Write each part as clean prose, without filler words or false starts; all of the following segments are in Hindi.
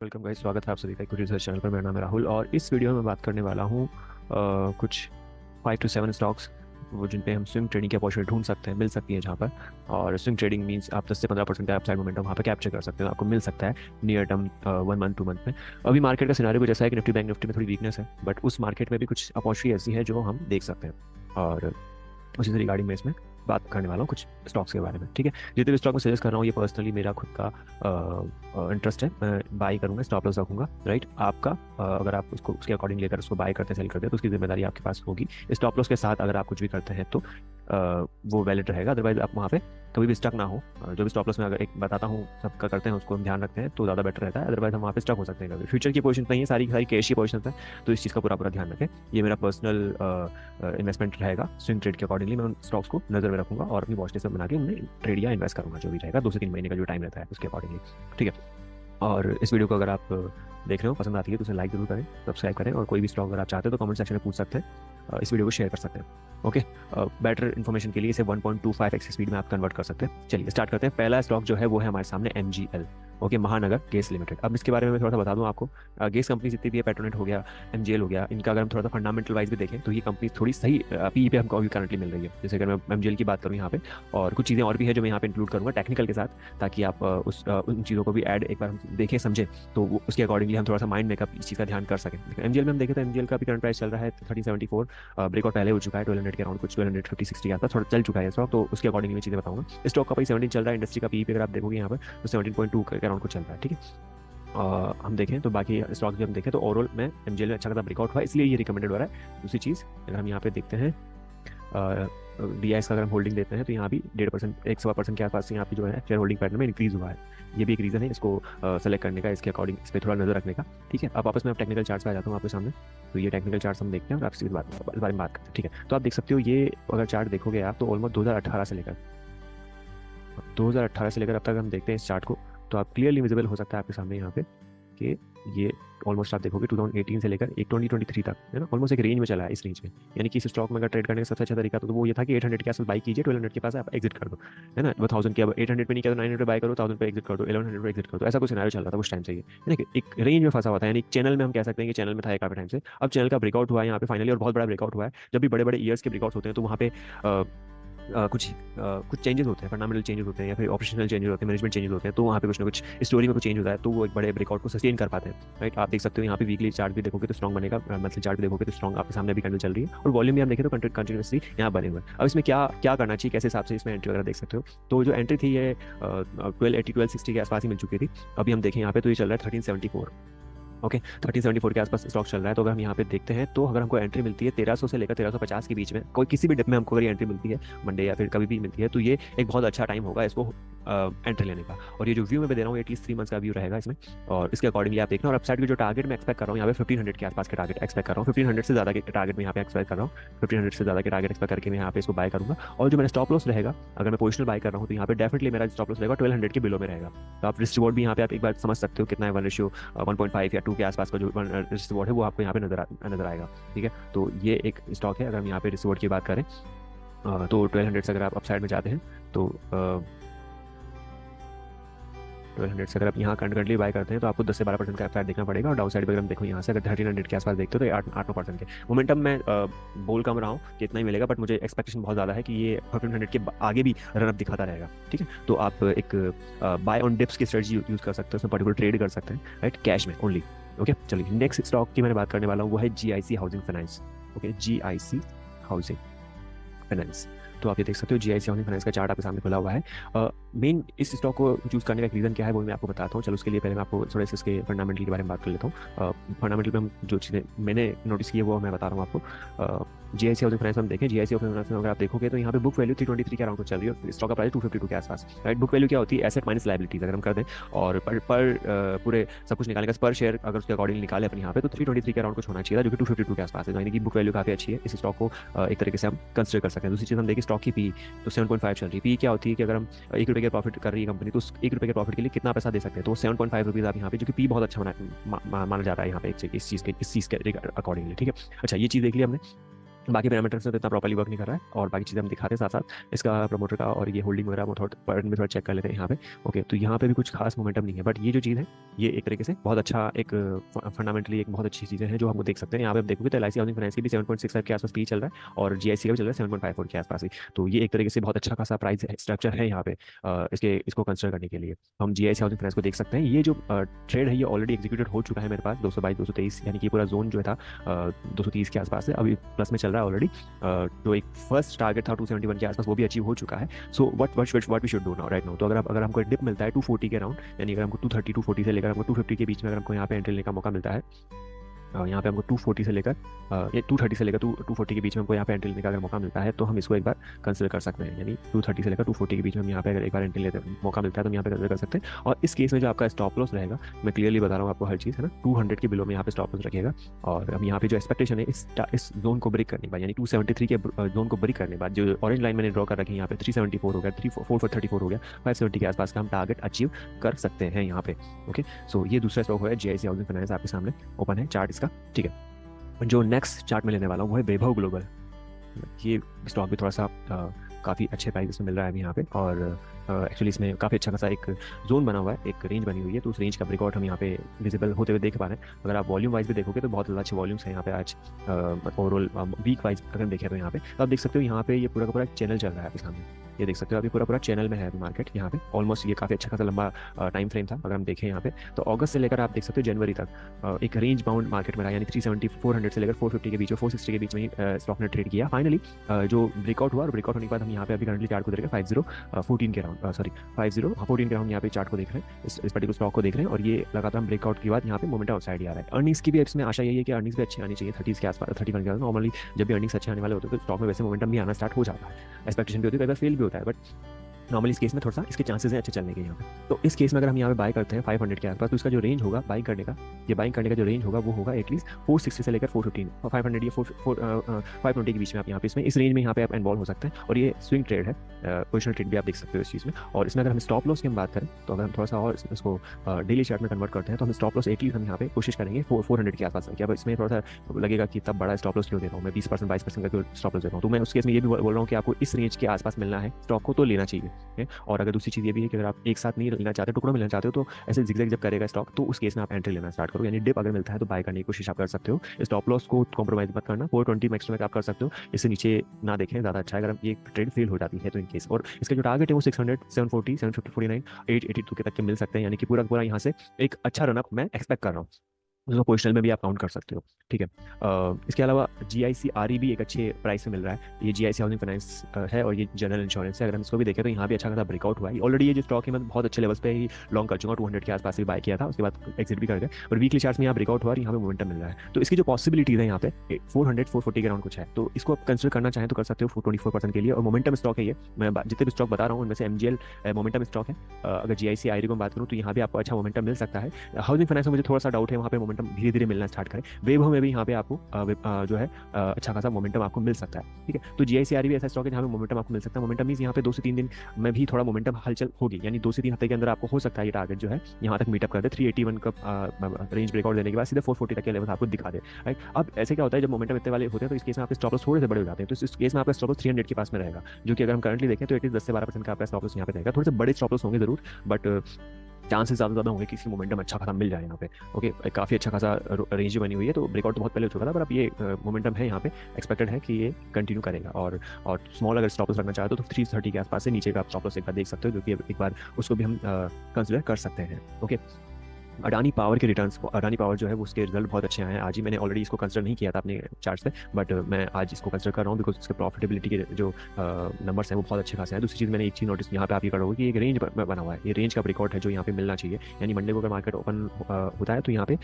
वेलकम गाइस, स्वागत है आप सभी का कुछ रिसर्च चैनल पर। मेरा नाम है राहुल और इस वीडियो में मैं बात करने वाला हूँ कुछ 5 to 7 स्टॉक्स वो जिन पे हम स्विंग ट्रेडिंग की अपॉर्चुनिटी ढूंढ सकते हैं, मिल सकती है जहाँ पर। और स्विंग ट्रेडिंग मींस आप 10 से 15% का अपसाइड मोमेंटम वहाँ पे कैप्चर कर सकते हो, आपको मिल सकता है नियर टर्म 1 मंथ 2 मंथ में। अभी मार्केट का सिनारियो कुछ ऐसा है कि निफ्टी बैंक निफ्टी में थोड़ी वीकनेस है, बट उस मार्केट में भी कुछ अपॉर्चुनिटी ऐसी है जो हम देख सकते हैं। और उसी से रिगार्डिंग मैं इसमें बात करने वाला हूँ कुछ स्टॉक्स के बारे में। ठीक है, जितने भी स्टॉक मैं सजेस्ट कर रहा हूँ ये पर्सनली मेरा खुद का इंटरेस्ट है, मैं बाई करूंगा, स्टॉप लॉस रखूंगा। राइट, आपका अगर आप उसको उसके अकॉर्डिंग लेकर उसको बाय करते सेल करते हैं तो उसकी जिम्मेदारी आपके पास होगी। स्टॉप लॉस के साथ अगर आप कुछ भी करते हैं तो वो वैलिड रहेगा, अदरवाइज आप वहाँ पे कभी भी स्टक ना हो। जो भी स्टॉप लॉस में अगर एक बताता हूँ सबका करते हैं उसको हम ध्यान रखते हैं तो ज़्यादा बेटर रहता है, अदरवाइज हम वहाँ पे स्टक हो सकते हैं। कभी फ्यूचर की पोजीशन नहीं है, सारी सारी कैश की पोजीशन है, तो इस चीज़ का पूरा पूरा ध्यान रखें। ये मेरा पर्सनल इन्वेस्टमेंट रहेगा, स्विंग ट्रेड के अकॉर्डिंगली मैं उन स्टॉक्स को नजर में रखूंगा और अपनी वॉच लिस्ट में बना के उन्हें ट्रेड या इन्वेस्ट करूंगा, जो भी रहेगा 2 से 3 महीने का जो टाइम रहता है उसके अकॉर्डिंगली। ठीक है, और इस वीडियो को अगर आप देख रहे हो पसंद आती है तो उसे लाइक जरूर करें, सब्सक्राइब करें, और कोई भी स्टॉक अगर आप चाहते हो तो कमेंट सेक्शन में पूछ सकते हैं, इस वीडियो को शेयर कर सकते हैं। ओके, बेटर इन्फॉर्मेशन के लिए इसे 1.25x स्पीड में आप कन्वर्ट कर सकते हैं। चलिए स्टार्ट करते हैं। पहला स्टॉक जो है वो है हमारे सामने MGL। ओके, महानगर गैस लिमिटेड। अब इसके बारे में मैं थोड़ा सा बता दूं आपको। गैस कंपनी जितनी भी है, पेट्रोनेट हो गया, MGL हो गया, इनका अगर हम थोड़ा सा फंडामेंटल वाइज भी देखें तो ये कंपनी थोड़ी सही पी पे हमको अभी करंटली मिल रही है। जैसे अगर मैं MGL की बात करूँ यहाँ पे, और कुछ चीज़ें और भी है जो मैं यहाँ पे इंक्लूड करूँगा टेक्निकल के साथ, ताकि आप उन चीज़ों को भी ऐड एक बार हम देखें समझें, तो उसके अकॉर्डिंगली हम थोड़ा सा माइंड मेकअप इस चीज़ का ध्यान कर सकें। MGL में हम देखें तो MGL का भी करंट प्राइस चल रहा है 1374, ब्रेकआउट पहले हो चुका है 1200 के अराउंड, कुछ 1250-60 के आसपास थोड़ा चल चुका है स्टॉक, तो उसके अकॉर्डिंगली मैं चीज़ें बताऊंगा। स्टॉक का भाई 17 चल रहा है, इंडस्ट्री का पी अगर आप देखोगे यहाँ पर तो 17.2 के अराउंड कुछ चल रहा है। ठीक है, हम देखें तो बाकी स्टॉक भी हम देखें तो ओवरऑल में MGL में अच्छा खासा ब्रेकआउट हुआ है, इसलिए ये रिकमेंडेड हो रहा है। दूसरी चीज़ अगर हम यहाँ पे देखते हैं DIS का अगर हम होल्डिंग देते हैं तो यहाँ भी 1.5%, 1.25% के आसपास यहाँ पे जो है शेयर होल्डिंग पैटर्न में इंक्रीज हुआ है। ये भी एक रीज़न है इसको सेलेक्ट करने का, इसके अकॉर्डिंग इस पर थोड़ा नजर रखने का। ठीक है, अब आपस में टेक्निकल चार्ट्स पे आ जाता हूँ आपके सामने। तो ये टेक्निकल चार्ट्स हम देखते हैं और आपसे इस बारे में बात करते हैं। ठीक है, तो आप देख सकते हो ये अगर चार्ट देखोगे आप तो ऑलमोस्ट 2018 से लेकर अब तक हम देखते हैं इस चार्ट को, तो आप क्लियरली विजिबल हो सकता है आपके सामने यहाँ पे कि ये ऑलमोस्ट आप देखोगे 2018 से लेकर एक 2023 तक है ना, ऑलमोस्ट एक रेंज में चला है, इस रेंज में। यानी कि इस स्टॉक में अगर ट्रेड करने का सबसे अच्छा तरीका तो वो ये था कि 800 के आसपास बाई कीजिए, 1200 के पास आप एग्जिट कर दो, है ना। वो 1000 के, अब 800 पे नहीं किया तो 900 पे बाई करो, 1000 पे एग्जिट कर दो, 1100 पे एग्जिट कर दो। ऐसा कुछ सिनेरियो चल रहा था उस टाइम से, ये है ना, एक रेंज में फंसा हुआ था। यानी चैनल में हम कह सकते हैं कि चैनल में था काफी टाइम से। अब चैनल का ब्रेकआउट हुआ है यहाँ पे फाइनली, और बहुत बड़ा ब्रेकआउट हुआ है। जब भी बड़े बड़े ईयर्स के ब्रेकआउट होते हैं तो वहाँ पे कुछ चेंजेस होते हैं, फंडामेंटल चेंजेस होते हैं या फिर ऑपरेशनल चेंजेस होते हैं, मैनेजमेंट चेंजेस होते हैं, तो वहाँ पे कुछ ना कुछ स्टोरी में कुछ चेंज होता है, तो वो एक बड़े ब्रेकआउट को सस्टेन कर पाते हैं। राइट, आप देख सकते हो यहाँ पे वीकली चार्ट भी देखोगे तो स्ट्रॉन्ग बनेगा, मंथली चार्ट भी देखोगे तो स्ट्रॉन्ग आपके सामने भी कैंडल चल रही है, और वॉल्यूम भी हम देखें तो कंटिन्यूसली यहाँ बने हुए हैं। अब इसमें क्या क्या करना चाहिए, कैसे हिसाब से इसमें एंट्री वगैरह देख सकते हो। तो जो एंट्री थी ये 1280 1260 के आसपास ही मिल चुकी थी। अभी हम देखें यहाँ पे तो ये चल रहा है 1374। ओके, 1374 के आसपास स्टॉक चल रहा है। तो अगर हम यहाँ पे देखते हैं तो अगर हमको एंट्री मिलती है 1300 से लेकर 1350 के बीच में, कोई किसी भी डिप में हमको अगर एंट्री मिलती है मंडे या फिर कभी भी मिलती है, तो ये एक बहुत अच्छा टाइम होगा इसको एंट्री लेने का। और ये जो व्यू मैं दे रहा हूँ एटलीस्ट 3 मंथ्स का व्यू रहेगा इसमें, और इसके अकॉर्डिंगली आप देखना। और अपसाइड की जो टारगेट मैं एक्सपेक्ट कर रहा हूँ यहाँ पे 1500 के आसपास के टारगेट एक्सपेक्ट कर रहा हूँ, 1500 से ज़्यादा के टारगेट में यहाँ पे एक्सपेक्ट कर रहा हूँ, 1500 से ज़्यादा के टारगेट एक्सपेक्ट करके मैं यहाँ पे इसको बाय करूँगा। और जो मेरा स्टॉप लॉस रहेगा, अगर मैं पोजिशनल बाय कर रहा हूँ तो यहाँ पे डेफिनेटली मेरा स्टॉप लॉस रहेगा 1200 के बिलो में रहेगा। तो आप रिस्क रिवॉर्ड भी यहाँ पे आप एक बार समझ सकते हो कितना है, 1 रेशियो 1.5 या 2 के आसपास का जो रिस्क रिवॉर्ड है वो आपको यहाँ पे नजर आएगा। ठीक है, तो ये एक स्टॉक है। अगर हम यहाँ पे रिस्क रिवॉर्ड की बात करें तो 1200 से अगर आप अपसाइड में जाते हैं तो 1200 से अगर आप यहाँ कंटिन्यूसली बाय करते हैं तो आपको 10 से 12% का अपसाइड देखना पड़ेगा। और डाउन साइड पर अगर हम देखो यहाँ से अगर 1300 के आसपास देखते हो तो 8-9% के मोमेंटम में बोल कम रहा हूँ कि इतना ही मिलेगा, बट मुझे एक्सपेक्टेशन बहुत ज़्यादा है कि ये 1500 के आगे भी रनअप दिखाता रहेगा। ठीक है, तो आप एक बाय ऑन डिप्स की स्ट्रेटजी यूज़ कर सकते हो, उसमें पर्टिकुलर ट्रेड कर सकते हैं, राइट, कैश में ओनली। ओके, चलिए नेक्स्ट स्टॉक की मैंने बात करने वाला हूँ वो है GIC housing finance. Okay, GIC housing finance. तो आप ये देख सकते हो GIC हाउसिंग फाइनेंस का चार्ट आपके सामने खुला हुआ है। मेन इस स्टॉक को चूज करने का एक रीज़न क्या है वो मैं आपको बताता हूँ। चलो उसके लिए पहले मैं आपको थोड़ा सा इसके फंडामेंटल के बारे में बात कर लेता हूँ। फंडामेंटल में हम जो चीज़ें मैंने नोटिस की है वो मैं बता रहा हूँ आपको। GIC हाउसिंग फाइनेंस हम देखें, GIC हाउसिंग फाइनेंस में अगर आप देखोगे तो यहाँ पे बुक वैल्यू 323 के अराउंड चल रही है, स्टॉक का प्राइस 252 के आसपास। राइट, बुक वैल्यू क्या होती है, एसेट माइनस लाइबिलिटीज अगर हम कर दें, और पूरे सब कुछ निकालने का पर शेयर अगर उसके अकॉर्डिंग निकाले अपने यहाँ पे तो 323 के अराउंड कुछ होना चाहिए था, जो कि 252 के आसपास है। यानी कि बुक वैल्यू काफी अच्छी है, इस स्टॉक को एक तरीके से हम कंसिडर कर सकते हैं। दूसरी चीज़ हम देखिए स्टॉक की पी तो 7.5 चल रही है। पी क्या होती है कि अगर हम ₹1 के प्रॉफिट कर रही है कंपनी तो उस ₹1 के प्रॉफिट के लिए कितना पैसा दे सकते हैं, तो 7.5 रुपीज़ आप यहाँ पे, जो कि पी बहुत अच्छा माना जाता है यहाँ पे इस चीज़ के अकॉर्डिंगली। ठीक है, अच्छा ये चीज़ देख लिया हमने। बाकी पैरामीटर्स में तो इतना प्रॉपर्ली वर्क नहीं कर रहा है, और बाकी चीज़ें हम दिखाते हैं साथ साथ इसका प्रमोटर का, और ये होल्डिंग वगैरह में थोड़ा चेक कर लेते हैं यहाँ पे। ओके, तो यहाँ पे भी कुछ खास मोमेंटम नहीं है, बट ये जो चीज़ है ये एक तरीके से बहुत अच्छा एक फंडामेंटली एक बहुत अच्छी चीज़ें हैं जो हम देख सकते हैं। यहाँ पे आप देखोगे तो एलआईसी हाउसिंग फाइनेंस की भी 7.65 के आसपास पी चल रहा है, और जीआईसी का भी चल रहा है 7.54 के आसपास ही। तो ये एक तरीके से बहुत अच्छा खासा प्राइस स्ट्रक्चर है यहाँ पे इसको कंसिडर करने के लिए। हम जीआईसी हाउसिंग फाइनेंस को देख सकते हैं। ये जो ट्रेड है ये ऑलरेडी एग्जीक्यूटेड हो चुका है मेरे पास 222 223, यानी कि पूरा जोन जो था 230 के आसपास है, अभी प्लस में चल रहा है ऑलरेडी। जो एक फर्स्ट टारगेट था 271 के आसपास वो भी अचीव हो चुका है। So what we should do now right now, तो अगर हमको डिप मिलता है 240 के अराउंड, यानी अगर हमको 230 240 से लेकर हमको 250 के बीच में अगर हमको यहाँ पे एंट्री लेने का मौका मिलता है, यहाँ पे हमको 240 से लेकर ये 230 से लेकर 240 के बीच में हमको यहाँ पे एंट्री लेने का अगर मौका मिलता है तो हम इसको एक बार कंसिडर कर सकते हैं। यानी 230 से लेकर 240 के बीच में हम यहाँ पे अगर एक बार एंट्री लेते मौका मिलता है तो हम यहाँ पे कंसिडर कर सकते हैं। और इस केस में जो आपका स्टॉप लॉस रहेगा, मैं क्लियरली बता रहा हूँ आपको हर चीज़ है ना, 200 के बिलो में यहाँ पे स्टॉप लॉस रखिएगा। और हम यहाँ पे जो एक्सपेक्टेशन है इस जोन को ब्रेक करने के बाद, यानी 273 के जोन को ब्रेक करने के बाद, जो ऑरेंज लाइन मैंने ड्रॉ कर रखी है यहाँ पे 374 हो गया, 434 हो गया, 570 के आसपास का हम टारगेट अचीव कर सकते हैं यहाँ पे। ओके, सो ये दूसरा स्टॉक है जीआईसी हाउसिंग फाइनेंस, आपके सामने ओपन है चार्ट इसका। ठीक है, जो नेक्स्ट चार्ट में लेने वाला हूँ वो है वैभव ग्लोबल। ये स्टॉक भी थोड़ा सा काफ़ी अच्छे प्राइस में मिल रहा है अभी यहाँ पे, और एक्चुअली इसमें काफ़ी अच्छा खासा एक जोन बना हुआ है, एक रेंज बनी हुई है, तो उस रेंज का ब्रेकआउट हम यहाँ पे विजिबल होते हुए देख पा रहे हैं। अगर आप वॉल्यूम वाइज भी देखोगे तो बहुत ज़्यादा अच्छे वॉल्यूम्स हैं यहाँ पे आज। ओवरऑल वीक वाइज अगर देखें तो यहाँ पे तो आप देख सकते हो यहाँ पे ये पूरा का पूरा चैनल चल रहा है आपके सामने, ये देख सकते हो अभी पूरा पूरा चैनल में है अभी मार्केट यहाँ पे। ऑलमोस्ट ये काफ़ी अच्छा खासा लंबा टाइम फ्रेम था अगर हम देखें यहाँ पे, तो अगस्त से लेकर आप देख सकते हो जनवरी तक एक रेंज बाउंड मार्केट में रहा, यानी 400 से लेकर 450 के बीच में 460 के बीच में ही स्टॉक ने ट्रेड किया। फाइनली जो ब्रेकआउट हुआ, और ब्रेकआउट होने के बाद हम यहाँ पे अभी करंटली चार्ट को देख रहे हैं 5014 के राउंड, सॉरी 5014 के राउंड यहाँ पे चार्ट को देख रहे हैं, इस पर्टिकुलर स्टॉक को देख रहे हैं। और ये लगातार ब्रेकआउट के बाद यहाँ पे मोमेंटम आउटसाइड आ रहा है। अर्निंग्स की भी इसमें आशा यही है कि अर्निंग्स भी अच्छी आनी चाहिए 30 के आसपास, 31 के आसपास। नॉर्मली जब भी अर्निंग्स अच्छे आने वाले होते हैं तो स्टॉक में वैसे मोमेंटम भी आना स्टार्ट हो जाता है, एक्सपेक्टेशन भी होती है, कई बार फेल भी होता है, बट नॉर्मली इस केस में थोड़ा सा इसके चांसेस हैं अच्छे चलने के यहाँ पे। तो इस केस में अगर हम यहाँ पे बाय करते हैं 500 के आसपास, तो इसका जो रेंज होगा बाइंग करने का, ये बाइंग करने का जो रेंज होगा वो होगा एटलीस्ट 460 से लेकर 415 और 500 या 520 के बीच में आप यहाँ पे इसमें इस रेंज में यहाँ पे आप इन्वॉल्व हो सकते हैं। और ये स्विंग ट्रेड है, पोजिशनल ट्रेड भी आप देख सकते हो इस चीज़ में। और इसमें अगर हम स्टॉप लॉस की हम बात करें तो अगर हम थोड़ा सा और इसको डेली चार्ट में कन्वर्ट करते हैं तो हम स्टॉप लॉस एटलीस्ट हम यहाँ पे कोशिश करेंगे 400 के आसपास रखें। अब इसमें थोड़ा सा लगेगा कि तब बड़ा स्टॉप लॉस क्यों दे रहा हूँ मैं, 20% 22% का क्यों स्टॉप लॉस दे रहा हूँ। तो मैं उस केस में ये भी बोल रहा हूँ कि आपको इस रेंज के आसपास मिलना है स्टॉक को तो लेना चाहिए। और अगर दूसरी चीज़ ये भी है कि अगर आप एक साथ नहीं लेना चाहते, टुकड़ों में लेना चाहते हो, तो ऐसे जिगजैग जब करेगा स्टॉक तो उस केस में आप एंट्री लेना स्टार्ट करो। यानी डिप अगर मिलता है तो बाय करने की कोशिश आप कर सकते हो, स्टॉप लॉस को कॉम्प्रोमाइज मत करना, 420 मैक्स में आप कर सकते हो, इससे नीचे ना देखें ज़्यादा अच्छा है अगर ये ट्रेड फेल हो जाती है तो इन केस। और इसका जो टारगेट है वो 600 740 750 49 882 के तक के मिल सकते हैं, यानी कि पूरा पूरा यहाँ से एक अच्छा रनअप मैं एक्सपेक्ट कर रहा हूँ, उसको पोजिशनल में भी आप काउंट कर सकते हो। ठीक है, इसके अलावा GIC RE भी एक अच्छे प्राइस में मिल रहा है। ये GIC हाउसिंग फाइनेंस है और ये जनरल इंश्योरेंस है। अगर हम इसको भी देखें तो यहाँ भी अच्छा खासा ब्रेकआउट हुआ है। ऑलरेडी ये जो स्टॉक है मैं बहुत अच्छे लेवल्स पे ही लॉन्ग कर चुका हूँ, 200 के आसपास भी बाय किया था, उसके बाद एक्सिट भी कर गए, और वीकली चार्ट्स में यहाँ ब्रेकआउट हुआ और यहाँ पे मोमेंटम मिल रहा है। तो इसकी जो पॉसिबिलिटीज है यहाँ पे 400 440 के राउंड कुछ है, तो इसको आप कंसिडर करना चाहें तो कर सकते हो 24% के लिए। और मोमेंटम स्टॉक है ये, मैं जितने भी स्टॉक बता रहा हूँ उनमें से MGL मोमेंटम स्टॉक है। अगर GIC RE को बात करूँ तो यहाँ भी आपको अच्छा मोमेंटम मिल सकता है। हाउसिंग फाइनेंस में मुझे थोड़ा सा डाउट है, वहाँ पे मोमेंटम धीरे धीरे मिलना स्टार्ट करें। वैभव में भी यहाँ पे आपको जो है अच्छा खासा मोमेंटम आपको मिल सकता है। ठीक है, तो GIC RE भी ऐसा स्टॉक है जहाँ पे मोमेंटम आपको मिल सकता है। मोमेंटम मींस यहाँ पे 2 से 3 दिन में भी थोड़ा मोमेंटम हलचल होगी, यानी 2 से 3 हफ्ते के अंदर आपको हो सकता है ये टारगेट जो है यहाँ तक मीटअप कर दे, 381 का रेंज ब्रेकआउट देने के बाद सीधे 440 तक के लेवल आपको दिखा दे। राइट, अब ऐसे क्या होता है जब मोमेंटम इतने वाले होते हैं तो इस केस में आपके स्टॉप लॉस थोड़े से बड़े हो जाते हैं। तो इस केस में आपका स्टॉप लॉस 300 के पास में रहेगा, जो कि अगर हम करंटली देखें तो एटलीस्ट 10 से 12% का आपका स्टॉप लॉस यहाँ पे रहेगा। थोड़े से बड़े स्टॉप लॉस होंगे जरूर, बट चांसेस ज़्यादा होंगे कि इसकी मोमेंटम अच्छा खासा मिल जाए यहाँ पे। ओके, काफ़ी अच्छा खासा रेंज बनी हुई है, तो ब्रेकआउट तो बहुत पहले हो चुका था, पर अब ये मोमेंटम है यहाँ पे, एक्सपेक्टेड है कि ये कंटिन्यू करेगा। और स्मॉल अगर स्टॉप लॉस रखना चाहते हो तो 330 के आसपास से नीचे का आप स्टॉप लॉस एक बार देख सकते हो, जो कि एक बार उसको भी हम कंसिडर कर सकते हैं। ओके, अडानी पावर के रिटर्न्स, अडानी पावर जो है वो उसके रिजल्ट बहुत अच्छे आए हैं। आज ही मैंने ऑलरेडी इसको कंसिडर नहीं किया था अपने चार्ट्स पे, बट मैं आज इसको कंसिडर कर रहा हूँ बिकॉज उसके प्रॉफिटेबिलिटी के जो नंबर्स हैं वो बहुत अच्छे खासे हैं। दूसरी चीज़ मैंने एक चीज़ नोटिस यहाँ पे आप ये करोगे कि एक रेंज बना हुआ है, ये रेंज का ब्रेकआउट है जो यहाँ पे मिलना चाहिए। यानी मंडे को अगर मार्केट ओपन होता है तो यहाँ पे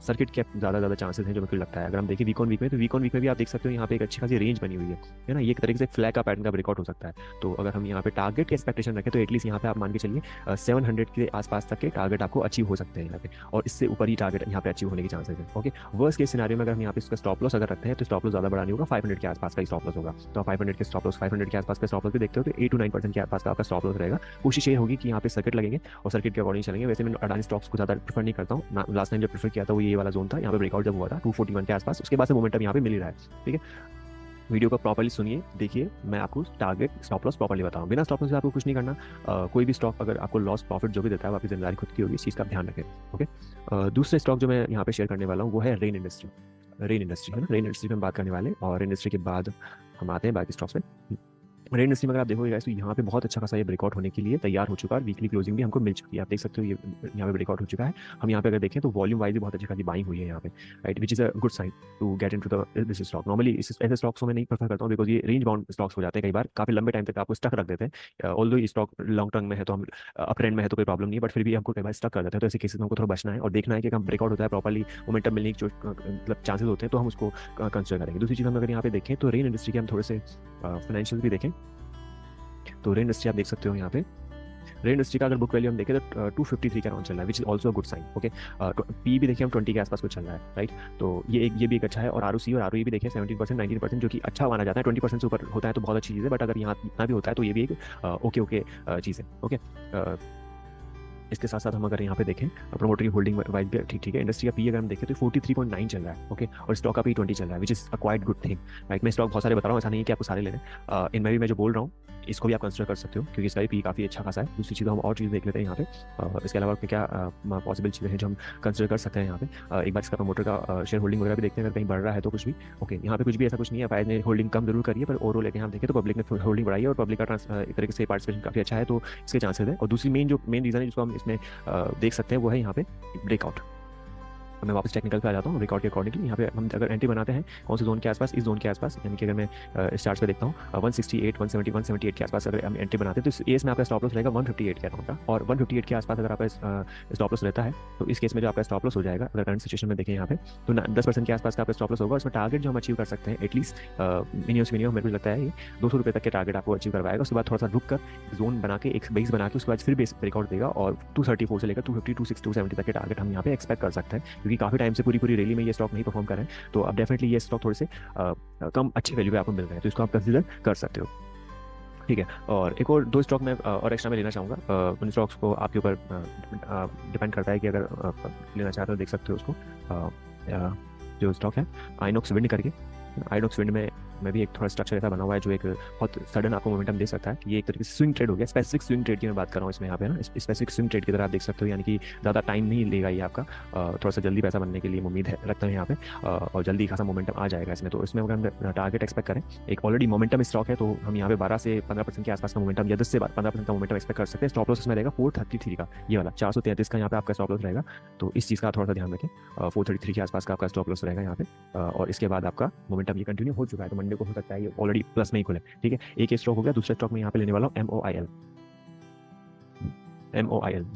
सर्किट के ज़्यादा चांसेस हैं जो मुझे लगता है। अगर हम देखें वीक ऑन वीक में, तो वीक ऑन वीक में भी आप देख सकते हो यहाँ पे एक अच्छी खासी रेंज बनी हुई है ना, ये एक तरीके से फ्लैग का पैटर्न का ब्रेकआउट हो सकता है। तो अगर हम यहाँ पे टारगेट की एक्सपेक्टेशन रखें तो एटलीस्ट यहाँ पे आप मान के चलिए 700 के आसपास तक के टारगेट आपको अचीव हो सकते हैं यहाँ पे, और इससे ऊपर ही टारगेट यहाँ पे अचीव होने के चांसेस है। ओके, वर्स्ट केस सिनेरियो में अगर हम यहाँ पे इसका स्टॉप लॉस अगर रखते हैं तो स्टॉप लॉस ज़्यादा बड़ा नहीं होगा, 500 के आसपास का ही स्टॉप लॉस होगा। तो 500 के स्टॉप लॉस, 500 के आसपास का स्टॉप लॉस भी देखते हो तो 8 to 9% के आसपास का आपका स्टॉप लॉस रहेगा। कोशिश ये होगी कि यहाँ पे सर्किट लगेंगे और सर्किट के अकॉर्डिंग चलेंगे। वैसे मैं अडानी स्टॉक्स को ज़्यादा प्रेफर नहीं करता हूँ, लास्ट टाइम जब प्रेफर किया था वो ये वाला जोन था, यहाँ पे ब्रेकआउट जब हुआ था 241 के आसपास, उसके बाद से मोमेंटम यहाँ पे मिल ही रहा है। ठीक है, वीडियो को प्रॉपर्ली सुनिए, देखिए, मैं आपको टारगेट स्टॉप लॉस प्रॉपर्ली बताऊँ। बिना स्टॉप लॉस से आपको कुछ नहीं करना। कोई भी स्टॉक अगर आपको लॉस प्रॉफिट जो भी देता है वो आपकी जिम्मेदारी खुद की होगी, इस चीज़ का आप ध्यान रखें। ओके। दूसरे स्टॉक जो मैं यहाँ पे शेयर करने वाला हूँ वो है रेन इंडस्ट्री। रेन इंडस्ट्री है ना, रेन इंडस्ट्री पे हम बात करने वाले हैं, और रेन इंडस्ट्री के बाद हम आते हैं बाकी स्टॉक्स में। रेन इंडस्ट्री में अगर आप देखोगे गाइस, तो यहाँ पे बहुत अच्छा खासा ये ब्रेकआउट होने के लिए तैयार हो चुका है। वीकली क्लोजिंग भी हमको मिल चुकी है, आप देख सकते हो ये यहाँ पे ब्रेकआउट हो चुका है। हम यहाँ पे अगर देखें तो वॉल्यूम वाइज भी बहुत अच्छी खासी बाइंग हुई है यहाँ पे, right, which is a good sign to get into the this stock. Normally इस ऐसे स्टॉक्स को मैं नहीं प्रेफर करता हूँ, बिकॉज ये रेंज बाउंड स्टॉक्स हो जाते हैं, कई बार काफी लंबे टाइम तक आपको स्टक रख देते हैं। ऑल्दो ये स्टॉक लॉन्ग टर्म में है तो हम अप ट्रेंड में है तो कोई प्रॉब्लम नहीं है, बट फिर भी हमको कई बार स्टक कर देते हैं। तो ऐसे केसेस में हमको थोड़ा बचना है और देखना है कि हम ब्रेकआउट होता है प्रॉपर्ली, मोमेंटम मिलने की जो मतलब चांसेस होते हैं, तो हम उसको कंसिडर करेंगे। दूसरी चीज़ हम अगर यहाँ पे देखें तो रेन इंडस्ट्री के हम थोड़े से फाइनेंशियल भी देखें, तो रेन इंडस्ट्री आप देख सकते हो यहाँ पे। रेन इंडस्ट्री का अगर बुक वैल्यू हम देखें तो 253 के अराउंड चल रहा है, which is also good sign. Okay. P भी देखिए हम 20 के आसपास कुछ चल रहा है, राइट। तो ये भी एक अच्छा है। और आर भी देखिए 17% 19%, जो कि अच्छा माना जाता है। 20% से ऊपर होता है तो बहुत अच्छी चीज़ है, बट अगर यहाँ इतना भी होता है तो ये भी एक ओके चीज़ है। ओके। इसके साथ साथ हम अगर यहाँ पे देखें प्रोमोटर की होल्डिंग वाइज भी ठीक है। इंडस्ट्री का पी अगर हम देखें तो 43.9 चल रहा है। ओके। और स्टॉक का पी 20 चल रहा है, which is a quite good thing, right. मैं स्टॉक बहुत सारे बता रहा हूँ, ऐसा नहीं है कि आपको सारे लेने। इनमें भी मैं जो बोल रहा हूँ इसको भी आप कंसिडर कर सकते हो, क्योंकि इसका भी पी काफ़ी अच्छा खासा है। दूसरी चीज़ हम और चीज़ देख लेते हैं यहाँ पे। इसके अलावा क्या पॉसिबल चीज़ें हैं जो हम कंसिडर कर सकते हैं यहाँ पे। एक बार इसका प्रमोटर का शेयर होल्डिंग वगैरह भी देखते हैं, अगर कहीं बढ़ रहा है तो कुछ भी। ओके। यहाँ पे कुछ भी ऐसा कुछ नहीं है, फायद ने होल्डिंग कम जरूर करी है, पर ओवरऑल लेके हम देखें तो पब्लिक ने होल्डिंग बढ़ाई है और पब्लिक का एक तरीके से पार्टिसिपेशन काफ़ी अच्छा है, तो इसके चांसेस है। और दूसरी मेन रीज़न है जिसको हम इसमें देख सकते हैं वो है यहाँ पे ब्रेकआउट। मैं वापस टेक्निकल पे आ जाता हूँ। रिकॉर्ड के अकॉर्डिंगली यहाँ पे हम अगर एंट्री बनाते हैं कौन से जोन के आसपास, इस जोन के आसपास, यानी कि अगर मैं इस चार्ट पे देखता हूँ 168 170 178 के आसपास अगर हम एंट्री बनाते हैं तो इस में आपका स्टॉप लॉस रहेगा 158 के अराउंड का। और 158 के आसपास अगर आपका स्टॉप लॉस रहता है तो इस केस में जो आपका स्टॉप लॉस हो जाएगा अगर करंट सिचुएशन में देखें यहाँ पे तो 10% के आसपास का आपका स्टॉप लॉस होगा। उसमें टारगेट जो हम अचीव कर सकते हैं एटलीस्ट मिनिमम मेरे को लगता है ये 200 रुपये तक के टारगेट आपको अचीव करवाएगा। उसके बाद थोड़ा सा रुक कर जोन बना के एक बेस बना के उसके बाद फिर बेस ब्रेकआउट देगा और 234 से लेकर 250 260 270 तक के टारगेट हम यहाँ पे एक्सपेक्ट कर सकते हैं, क्योंकि काफी टाइम से पूरी रैली में ये स्टॉक नहीं परफॉर्म कर रहे हैं। तो अब डेफिनेटली ये स्टॉक थोड़े से कम अच्छे वैल्यू पे आपको मिल रहे हैं, तो इसको आप कंसीडर कर सकते हो। ठीक है। और एक और दो स्टॉक मैं और एक्स्ट्रा में लेना चाहूँगा। उन स्टॉक्स को आपके ऊपर डिपेंड करता है कि अगर लेना चाहते हो देख सकते हो उसको। जो स्टॉक है आइनॉक्स विंड करके, आइनॉक्स विंड में भी एक थोड़ा स्ट्रक्चर ऐसा बना हुआ है जो एक बहुत सडन आपको मोमेंटम दे सकता है। ये एक तरीके से स्विंग ट्रेड हो गया, स्पेसिफिक स्विंग ट्रेड की मैं बात कर रहा हूँ इसमें यहाँ पे ना, स्पेसिफिक स्विंग ट्रेड की तरह आप देख सकते हो, यानी कि ज़्यादा टाइम नहीं लेगा ये आपका। थोड़ा सा जल्दी पैसा बनने के लिए उम्मीद है रखता है यहाँ पे, और जल्दी खासा मोमेंटम आ जाएगा इसमें। तो इसमें अगर हम टारगेट एक्सपेक्ट करें, एक ऑलरेडी मोमेंटम स्टॉक है, तो हम यहाँ पे 12 से 15% के आसपास का मोमेंटम या 10 से 15% का मोमेंटम एक्सपेक्ट कर सकते हैं। स्टॉप लॉस इसमें रहेगा 433 का, ये वाला 433 का यहाँ पे आपका स्टॉप लॉस रहेगा। तो इस चीज़ का थोड़ा सा ध्यान रखें। 433 के आसपास का आपका स्टॉप लॉस रहेगा यहाँ पे। और इसके बाद आपका मोमेंटम ये कंटिन्यू हो चुका है, तो मंडे को हो सकता है ये ऑलरेडी प्लस में ही खुले। ठीक है। एक स्टॉक हो गया। दूसरे स्टॉक में यहाँ पे लेने वाला हूँ MOIL।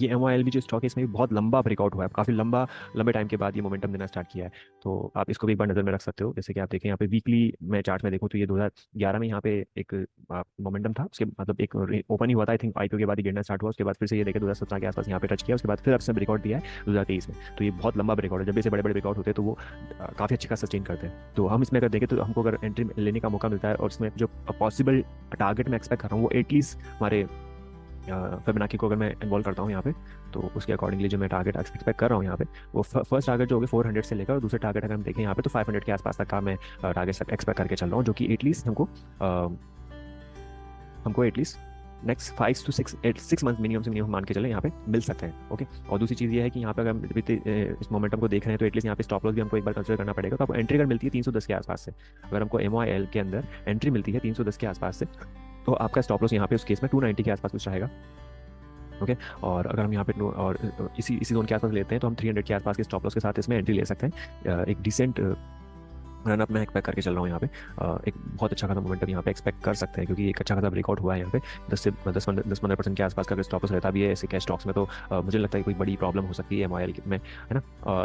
ये MOIL भी जो स्टॉक है इसमें भी बहुत लंबा ब्रेकआउट हुआ है, काफी लंबे टाइम के बाद ये मोमेंटम देना स्टार्ट किया है। तो आप इसको भी एक बार नजर में रख सकते हो। जैसे कि आप देखें यहाँ पे वीकली मैं चार्ट में देखूँ तो ये 2011 में यहाँ पे एक मोमेंटम था, उसके मतलब एक ओपन ही हुआ था, आई थिंक IPO के बाद ही गिरना स्टार्ट हुआ। उसके बाद फिर से ये देखे 2017 के आसपास यहाँ पे टच किया, उसके बाद फिर आपसे ब्रेकआउट दिया है 2023 में। तो ये बहुत लंबा ब्रेकआउट है। जब ऐसे बड़े ब्रेकआउट होते हैं तो वो काफी अच्छी खास सस्टेन करते हैं। तो हम इसमें अगर देखें तो हमको अगर एंट्री लेने का मौका मिलता है, और इसमें जो पॉसिबल टारगेट मैं एक्सपेक्ट कर रहा हूँ वो एटलीस्ट हमारे फिबोनाची को अगर मैं इन्वॉल्व करता हूँ यहाँ पे, तो उसके अकॉर्डिंगली जो मैं टारगेट एक्सपेक्ट कर रहा हूँ यहाँ पे वो फर्स्ट टारगेट जो होगा 400 से लेकर, और दूसरे टारगेट अगर हम देखें यहाँ पे तो 500 के आसपास तक का मैं टारगेट एक्सपेक्ट करके चल रहा हूँ, जो कि एटलीस्ट हमको at least next 5 to 6 month minimum से मिनिमम मान के चले यहाँ पे मिल सकते हैं। ओके। और दूसरी चीज़ ये है कि यहाँ पे अगर हम इस मोमेंटम को देख रहे हैं तो एटलीस्ट यहाँ पे स्टॉप लॉस भी हमको एक बार कंसिडर करना पड़ेगा। तो आपको एंट्री अगर मिलती है 310 के आसपास से, अगर हमको MOIL के अंदर एंट्री मिलती है 310 के आसपास से, तो आपका स्टॉप लॉस यहाँ पे उस केस में 290 के आसपास कुछ रहेगा। ओके। और अगर हम यहाँ पे और इसी जोन के आसपास लेते हैं तो हम 300 के आसपास के स्टॉप लॉस के साथ इसमें एंट्री ले सकते हैं। एक डिसेंट रन अप मैं एक्सपेक्ट करके चल रहा हूँ यहाँ पे। एक बहुत अच्छा खासा मोमेंटम यहाँ पे एक्सपेक्ट कर सकते हैं, क्योंकि एक अच्छा खासा ब्रेकआउट हुआ है यहाँ पे। 10-15% के आसपास का अगर स्टॉप लॉस रहता भी है ऐसे कैश स्टॉक्स में, तो मुझे लगता है कोई बड़ी प्रॉब्लम हो सकती है MOIL में, है ना।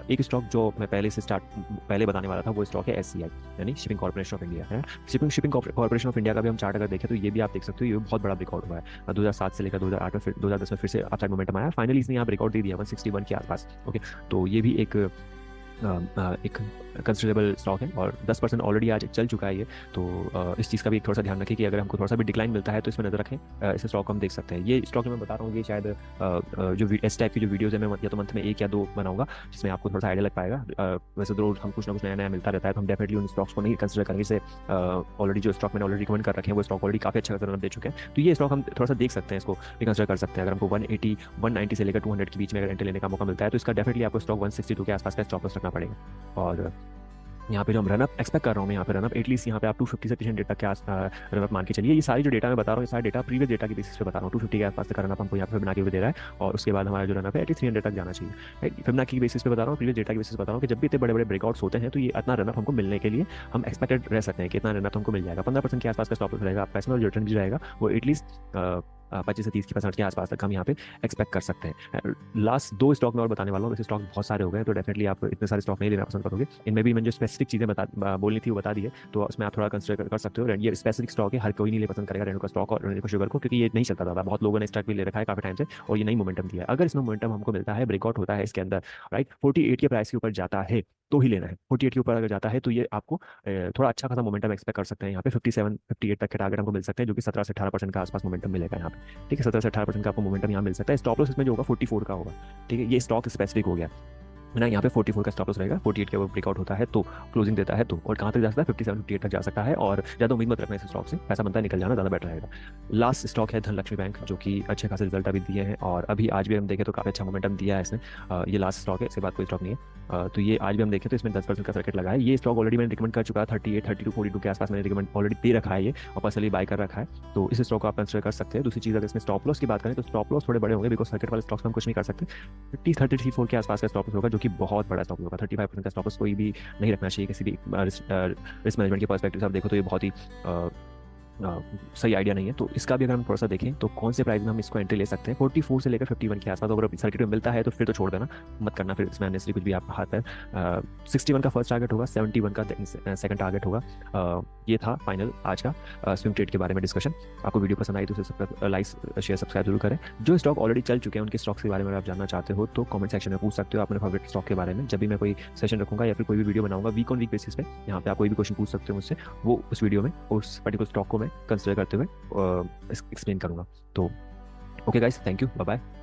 एक स्टॉक जो मैं पहले बताने वाला था वो स्टॉक है SCI, यानी शिपिंग कॉर्पोरेशन ऑफ इंडिया, है। शिपिंग कॉर्पोरेशन ऑफ इंडिया का भी हम चार्ट अगर देखें तो ये भी आप देख सकते हो, ये बहुत बड़ा ब्रेकआउट हुआ है 2007 से लेकर 2008 में, फिर 2010 में फिर से अपसाइड मोमेंटम आया, फाइनली इसने यहाँ ब्रेकआउट दे दिया 161 के आसपास। ओके। तो ये भी एक एक कंसिडरेबल स्टॉक है और 10% ऑलरेडी आज चल चुका है ये। तो इस चीज़ का भी थोड़ा सा ध्यान रखें कि अगर हमको थोड़ा सा भी डिक्लाइन मिलता है तो इसमें नजर रखें। इस स्टॉक को हम देख सकते हैं। ये स्टॉक मैं बता रहा हूँ, ये शायद जो इस टाइप की जो वीडियोज़ है मैं या तो मंथ में 1 या 2 बनाऊंगा, जिसमें आपको थोड़ा सा आइडिया लग पाएगा। वैसे तो रोज हम कुछ ना कुछ नया नया मिलता रहता है, तो हम डेफिनेटली उन स्टॉक्स को नहीं कंसिडर करेंगे। जैसे ऑलरेडी जो स्टॉक मैंने ऑलरेडी रिकमेंड कर रखे हैं वो स्टॉक ऑलरेडी काफ़ी अच्छा रन दे चुके हैं, तो ये स्टॉक हम थोड़ा सा देख सकते हैं, इसको भी कंसिडर कर सकते हैं। अगर हमको 180 190 से लेकर 200 के बीच में अगर एंट्री लेने का मौका मिलता है तो इसका डेफिनेटली आपको स्टॉक 162 के आसपास का स्टॉप लॉस रखना पड़ेगा। और यहाँ पे जो हम रनअप एक्सपेक्ट कर रहा हूँ मैं, यहाँ पे रनअप एटलीस्ट यहाँ पे आप 250 से 300 तक के आस रनअप मान के चलिए। ये सारी जो डेटा मैं बता रहा हूँ, ये सारे डेटा प्रीवियस डेटा के बेसिस पे बता रहा हूँ। 250 के आसपास का रनअप हमको यहाँ पे बना के दे रहा है, और उसके बाद हमारा जो रनअप है एटलीस्ट 300 तक जाना चाहिए, राइट। फिबना की बेसिस पे बता रहा हूँ, प्रीवियस डेटा के बेसिस बता रहा हूँ कि जब भी इतने बड़े बड़े ब्रेकआउट्स होते हैं तो ये इतना रनअप हमको मिलने के लिए हम एक्सपेक्टेड रह सकते हैं कि इतना रनअप हमको मिल जाएगा। 15% के आसपास का स्टॉप लॉस रहेगा आपका इसमें, और जो रिटर्न भी रहेगा वो एटलीस्ट 25 से 30% के आसपास तक हम यहाँ पे एक्सपेक्ट कर सकते हैं। लास्ट 2 स्टॉक में और बताने वाला हूँ, वैसे स्टॉक बहुत सारे हो गए तो डेफिनेटली आप इतने सारे स्टॉक नहीं लेना पसंद करोगे। इनमें भी मैंने जो स्पेसिफिक चीज़ें बोलनी थी वो बता दी है, तो उसमें आप थोड़ा कंसिडर कर सकते हो। ये स्पेसिफिक स्टॉक है, हर कोई नहीं ले पसंद करेगा रेणुका स्टॉक और रेणुका शुगर को, क्योंकि ये नहीं चलता था। बहुत लोगों ने स्टॉक भी ले रखा है काफी टाइम से और ये नई मोमेंटम दिया है। अगर इसमें मोमेंटम हमको मिलता है, ब्रेकआउट होता है इसके अंदर, राइट, 48 के प्राइस के ऊपर जाता है तो ही लेना है। 48 के ऊपर अगर जाता है तो ये आपको थोड़ा अच्छा खासा मोमेंटम एक्सपेक्ट कर सकते हैं। यहाँ पे 57 58 तक के टारगेट हमको मिल सकते हैं, जो कि 17 से 18% का आसपास मोमेंटम मिलेगा यहाँ पे, ठीक है। 17 से 18% का आपको मोमेंटम यहाँ मिल सकता है। स्टॉप लॉस इसमें जो होगा 44 का होगा, ठीक है। ये स्टॉक स्पेसिफिक हो गया ना, यहाँ पे 44 का स्टॉप लॉस रहेगा। 48 के वो ब्रेकआउट होता है तो क्लोजिंग देता है तो, और कहाँ तक जा सकता है 57 58 तक जा सकता है। और ज़्यादा उम्मीद मत रखना इस स्टॉक से, पैसा बनता है निकल जाना ज़्यादा बेटर रहेगा। लास्ट स्टॉक है धनलक्ष्मी बैंक, जो कि अच्छे खासे रिजल्ट अभी दिए हैं और अभी आज भी हम देखें तो काफ़ी अच्छा मोमेंटम दिया है इसने। ये लास्ट स्टॉक है, इसके बाद कोई स्टॉक नहीं है। तो ये आज भी हम देखें तो इसमें 10% का सर्किट लगा है। ये स्टॉक ऑलरेडी मैंने रिकमेंड कर चुका है, 38 32 42 के आसपास मैंने रिकमेंड ऑलरेडी दे रखा है ये, और पर्सनली बाय कर रखा है। तो इस स्टॉक को आप कंसिडर कर सकते हैं। दूसरी चीज़, अगर इसमें स्टॉप लॉस की बात करें तो स्टॉप लॉस थोड़े बड़े होंगे, बिकॉज सर्किट वाले स्टॉक्स में हम कुछ नहीं कर सकते। 34 के आसपास का स्टॉप लॉस होगा, जो कि बहुत बड़ा स्टॉप होगा। 35% का स्टॉप लॉस कोई भी नहीं रखना चाहिए किसी भी रिस्क मैनेजमेंट के पर्सपेक्टिव से आप देखो तो ये बहुत ही सही आइडिया नहीं है। तो इसका भी अगर हम थोड़ा सा देखें तो कौन से प्राइस में हम इसको एंट्री ले सकते हैं, 44 से लेकर 51 के आसपास। अगर सर्किट में मिलता है तो फिर तो छोड़ देना, मत करना फिर इसमें अननेसरी कुछ भी आप हाथ है। 61 का फर्स्ट टारगेट होगा, 71 का सेकंड टारगेट होगा। ये था फाइनल आज का स्विंग ट्रेड के बारे में डिस्कशन। आपको वीडियो पसंद आई तो उसे लाइक शेयर सब्सक्राइब जरूर करें। जो स्टॉक ऑलरेडी चल चुके हैं उनके स्टॉक्स के बारे में आप जानना चाहते हो तो कमेंट सेक्शन में पूछ सकते हो अपने फेवरेट स्टॉक के बारे में। जब भी मैं कोई सेशन रखूंगा या फिर कोई भी वीडियो बनाऊंगा वीक ऑन वीक बेसिस पे, यहाँ पे आप कोई भी क्वेश्चन पूछ सकते हो मुझसे, वो उस वीडियो में उस पर्टिकुलर स्टॉक को मैं कंसिडर करते हुए एक्सप्लेन करूंगा। तो okay guys, thank you, bye bye.